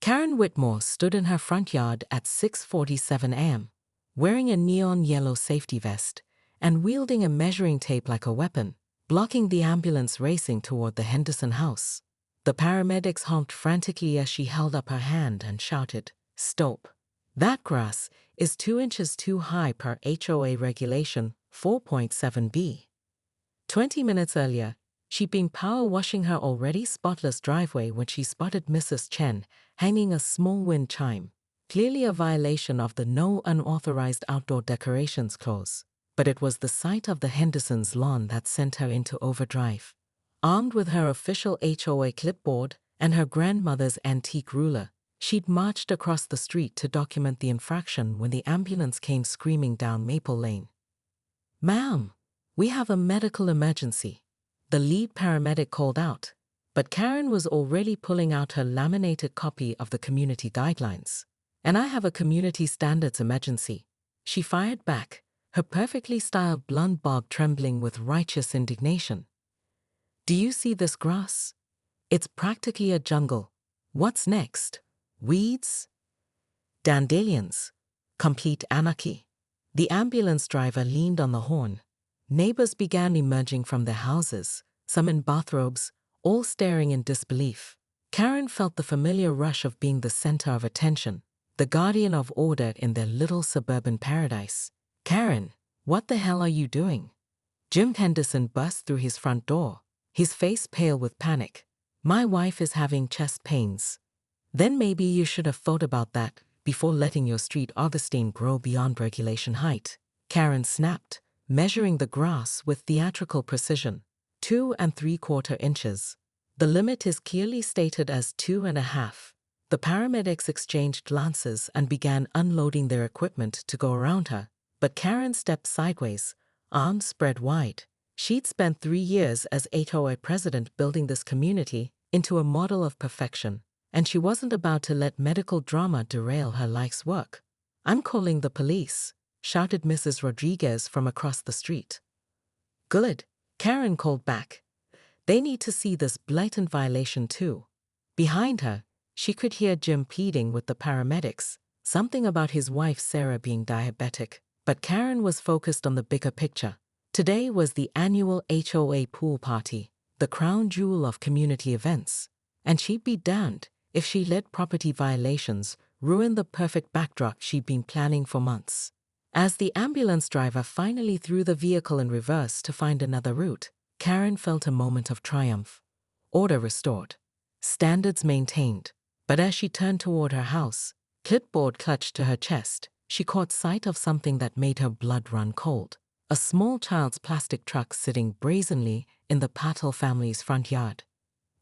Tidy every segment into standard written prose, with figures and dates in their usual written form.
Karen Whitmore stood in her front yard at 6:47 a.m., wearing a neon yellow safety vest and wielding a measuring tape like a weapon, blocking the ambulance racing toward the Henderson house. The paramedics honked frantically as she held up her hand and shouted, "Stop. That grass is 2 inches too high per HOA regulation 4.7b. 20 minutes earlier, she'd been power washing her already spotless driveway when she spotted Mrs. Chen hanging a small wind chime, clearly a violation of the No Unauthorized Outdoor Decorations clause. But it was the sight of the Hendersons' lawn that sent her into overdrive. Armed with her official HOA clipboard and her grandmother's antique ruler, she'd marched across the street to document the infraction when the ambulance came screaming down Maple Lane. "Ma'am, we have a medical emergency," the lead paramedic called out, but Karen was already pulling out her laminated copy of the community guidelines. "And I have a community standards emergency," she fired back, her perfectly styled blunt bob trembling with righteous indignation. "Do you see this grass? It's practically a jungle. What's next? Weeds? Dandelions? Complete anarchy." The ambulance driver leaned on the horn. Neighbors began emerging from their houses, some in bathrobes, all staring in disbelief. Karen felt the familiar rush of being the center of attention, the guardian of order in their little suburban paradise. "Karen, what the hell are you doing?" Jim Henderson burst through his front door, his face pale with panic. "My wife is having chest pains." "Then maybe you should have thought about that before letting your street Augustine grow beyond regulation height," Karen snapped, measuring the grass with theatrical precision. 2 3/4 inches. The limit is clearly stated as 2.5. The paramedics exchanged glances and began unloading their equipment to go around her, but Karen stepped sideways, arms spread wide. She'd spent 3 years as HOA president building this community into a model of perfection, and she wasn't about to let medical drama derail her life's work. "I'm calling the police," shouted Mrs. Rodriguez from across the street. "Good," Karen called back. "They need to see this blatant violation too." Behind her, she could hear Jim pleading with the paramedics, something about his wife Sarah being diabetic. But Karen was focused on the bigger picture. Today was the annual HOA pool party, the crown jewel of community events, and she'd be damned if she let property violations ruin the perfect backdrop she'd been planning for months. As the ambulance driver finally threw the vehicle in reverse to find another route, Karen felt a moment of triumph. Order restored. Standards maintained. But as she turned toward her house, clipboard clutched to her chest, she caught sight of something that made her blood run cold. A small child's plastic truck sitting brazenly in the Patel family's front yard.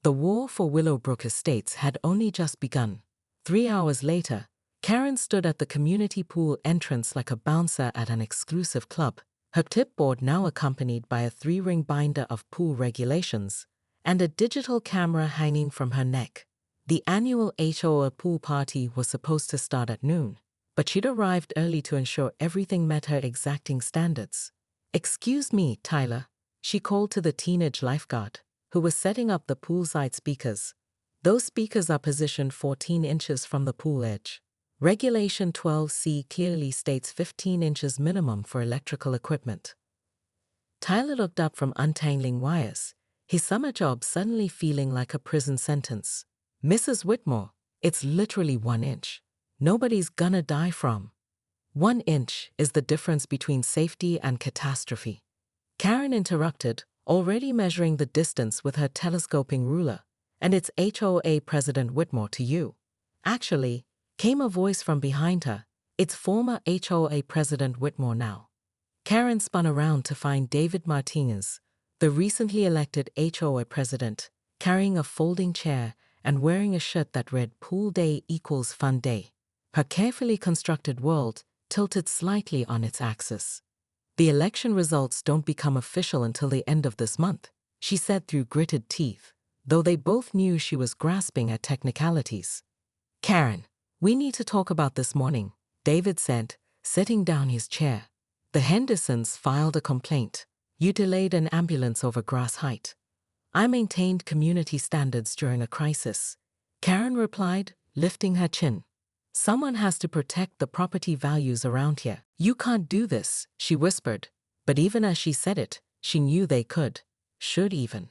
The war for Willowbrook Estates had only just begun. 3 hours later, Karen stood at the community pool entrance like a bouncer at an exclusive club, her clipboard now accompanied by a 3-ring binder of pool regulations and a digital camera hanging from her neck. The annual HOA pool party was supposed to start at noon, but she'd arrived early to ensure everything met her exacting standards. "Excuse me, Tyler," she called to the teenage lifeguard, who was setting up the poolside speakers. "Those speakers are positioned 14 inches from the pool edge. Regulation 12C clearly states 15 inches minimum for electrical equipment." Tyler looked up from untangling wires, his summer job suddenly feeling like a prison sentence. "Mrs. Whitmore, it's literally 1 inch. Nobody's gonna die from." 1 inch is the difference between safety and catastrophe. Karen interrupted, already measuring the distance with her telescoping ruler. "And it's HOA President Whitmore to you." "Actually," came a voice from behind her, "it's former HOA President Whitmore now." Karen spun around to find David Martinez, the recently elected HOA president, carrying a folding chair and wearing a shirt that read "Pool Day equals Fun Day." Her carefully constructed world tilted slightly on its axis. "The election results don't become official until the end of this month," she said through gritted teeth, though they both knew she was grasping at technicalities. "Karen, we need to talk about this morning," David said, setting down his chair. "The Hendersons filed a complaint. You delayed an ambulance over grass height." "I maintained community standards during a crisis," Karen replied, lifting her chin. Someone has to protect the property values around here. You can't do this, she whispered. But even as she said it, she knew they could, should even.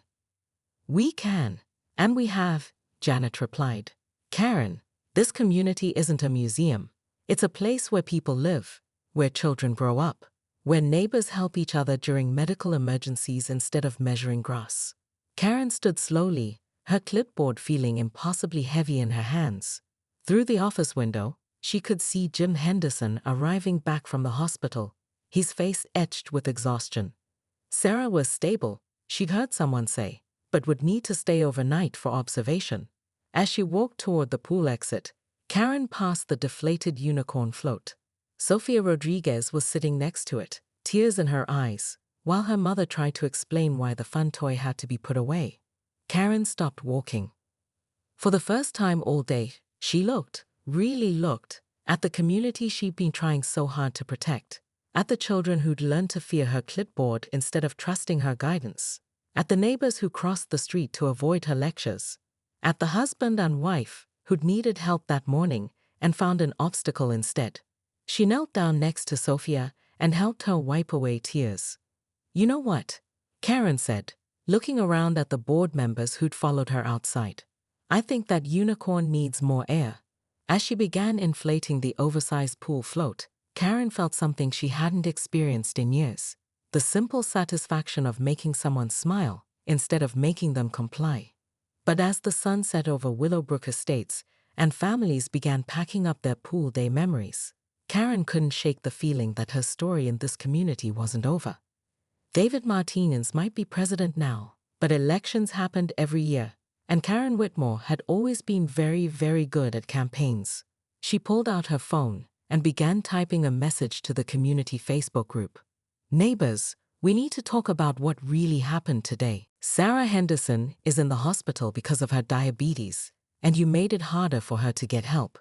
We can, and we have, Janet replied. Karen, this community isn't a museum. It's a place where people live, where children grow up, where neighbors help each other during medical emergencies instead of measuring grass. Karen stood slowly, her clipboard feeling impossibly heavy in her hands. Through the office window, she could see Jim Henderson arriving back from the hospital, his face etched with exhaustion. Sarah was stable, she'd heard someone say, but would need to stay overnight for observation. As she walked toward the pool exit, Karen passed the deflated unicorn float. Sofia Rodriguez was sitting next to it, tears in her eyes, while her mother tried to explain why the fun toy had to be put away. Karen stopped walking. For the first time all day, she looked, really looked, at the community she'd been trying so hard to protect, at the children who'd learned to fear her clipboard instead of trusting her guidance, at the neighbors who crossed the street to avoid her lectures, at the husband and wife who'd needed help that morning and found an obstacle instead. She knelt down next to Sofia and helped her wipe away tears. You know what? Karen said, looking around at the board members who'd followed her outside. I think that unicorn needs more air. As she began inflating the oversized pool float, Karen felt something she hadn't experienced in years. The simple satisfaction of making someone smile instead of making them comply. But as the sun set over Willowbrook Estates and families began packing up their pool day memories, Karen couldn't shake the feeling that her story in this community wasn't over. David Martinez might be president now, but elections happened every year, and Karen Whitmore had always been very, very good at campaigns. She pulled out her phone and began typing a message to the community Facebook group. Neighbors, we need to talk about what really happened today. Sarah Henderson is in the hospital because of her diabetes, and you made it harder for her to get help.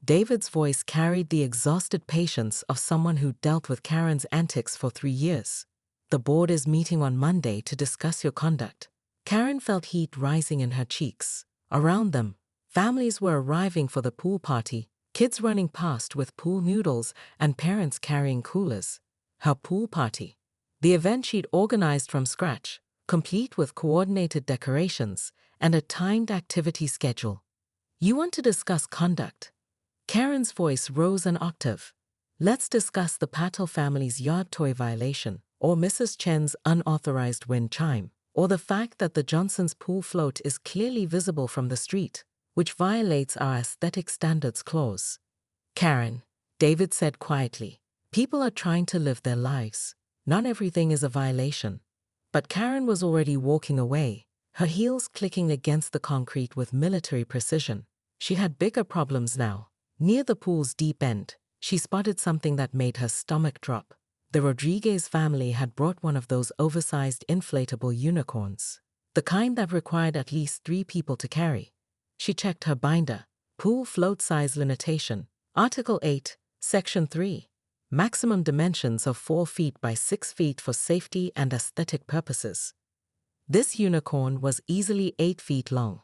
David's voice carried the exhausted patience of someone who dealt with Karen's antics for 3 years. The board is meeting on Monday to discuss your conduct. Karen felt heat rising in her cheeks. Around them, families were arriving for the pool party, kids running past with pool noodles and parents carrying coolers. Her pool party. The event she'd organized from scratch, complete with coordinated decorations and a timed activity schedule. You want to discuss conduct? Karen's voice rose an octave. Let's discuss the Patel family's yard toy violation, or Mrs. Chen's unauthorized wind chime, or the fact that the Johnsons' pool float is clearly visible from the street, which violates our aesthetic standards clause. Karen, David said quietly, people are trying to live their lives. Not everything is a violation. But Karen was already walking away, her heels clicking against the concrete with military precision. She had bigger problems now. Near the pool's deep end, she spotted something that made her stomach drop. The Rodriguez family had brought one of those oversized inflatable unicorns, the kind that required at least 3 people to carry. She checked her binder. Pool float size limitation. Article 8, Section 3. Maximum dimensions of 4 feet by 6 feet for safety and aesthetic purposes. This unicorn was easily 8 feet long.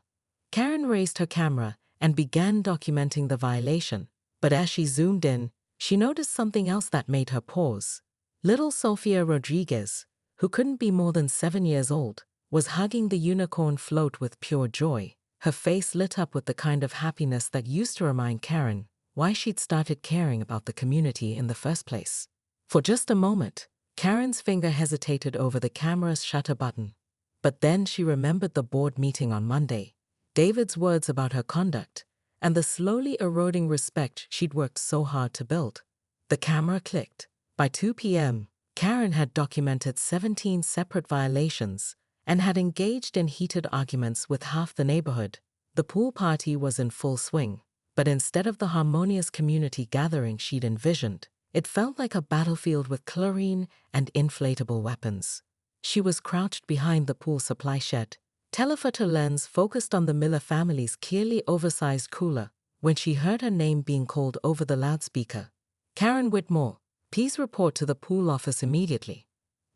Karen raised her camera and began documenting the violation, but as she zoomed in, she noticed something else that made her pause. Little Sofia Rodriguez, who couldn't be more than 7 years old, was hugging the unicorn float with pure joy, her face lit up with the kind of happiness that used to remind Karen why she'd started caring about the community in the first place. For just a moment, Karen's finger hesitated over the camera's shutter button. But then she remembered the board meeting on Monday, David's words about her conduct, and the slowly eroding respect she'd worked so hard to build. The camera clicked. By 2 p.m., Karen had documented 17 separate violations and had engaged in heated arguments with half the neighborhood. The pool party was in full swing. But instead of the harmonious community gathering she'd envisioned, it felt like a battlefield with chlorine and inflatable weapons. She was crouched behind the pool supply shed, telephoto lens focused on the Miller family's clearly oversized cooler, when she heard her name being called over the loudspeaker. Karen Whitmore, please report to the pool office immediately.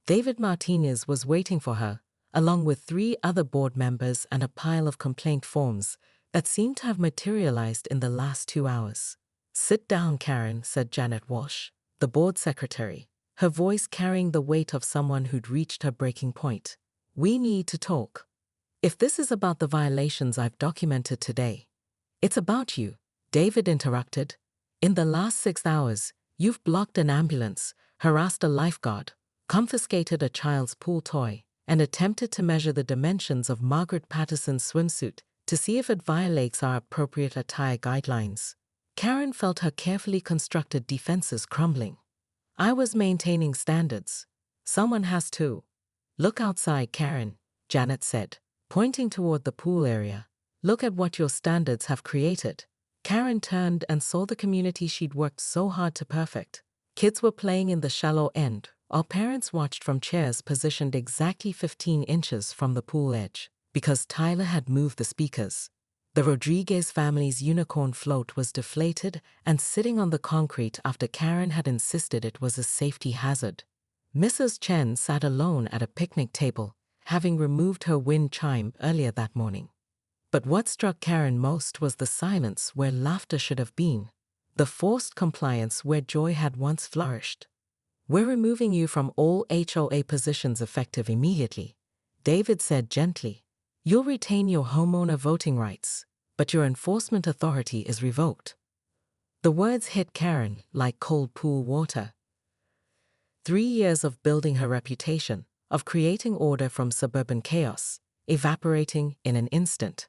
David Martinez was waiting for her, along with 3 other board members and a pile of complaint forms, that seemed to have materialized in the last 2 hours. "Sit down, Karen," said Janet Walsh, the board secretary, her voice carrying the weight of someone who'd reached her breaking point. "We need to talk. If this is about the violations I've documented today, it's about you," David interrupted. "In the last 6 hours, you've blocked an ambulance, harassed a lifeguard, confiscated a child's pool toy, and attempted to measure the dimensions of Margaret Patterson's swimsuit to see if it violates our appropriate attire guidelines." Karen felt her carefully constructed defenses crumbling. "I was maintaining standards. Someone has to." "Look outside, Karen," Janet said, pointing toward the pool area. "Look at what your standards have created." Karen turned and saw the community she'd worked so hard to perfect. Kids were playing in the shallow end, while parents watched from chairs positioned exactly 15 inches from the pool edge, because Tyler had moved the speakers. The Rodriguez family's unicorn float was deflated and sitting on the concrete after Karen had insisted it was a safety hazard. Mrs. Chen sat alone at a picnic table, having removed her wind chime earlier that morning. But what struck Karen most was the silence where laughter should have been, the forced compliance where joy had once flourished. "We're removing you from all HOA positions effective immediately," David said gently. "You'll retain your homeowner voting rights, but your enforcement authority is revoked." The words hit Karen like cold pool water. 3 years of building her reputation, of creating order from suburban chaos, evaporating in an instant.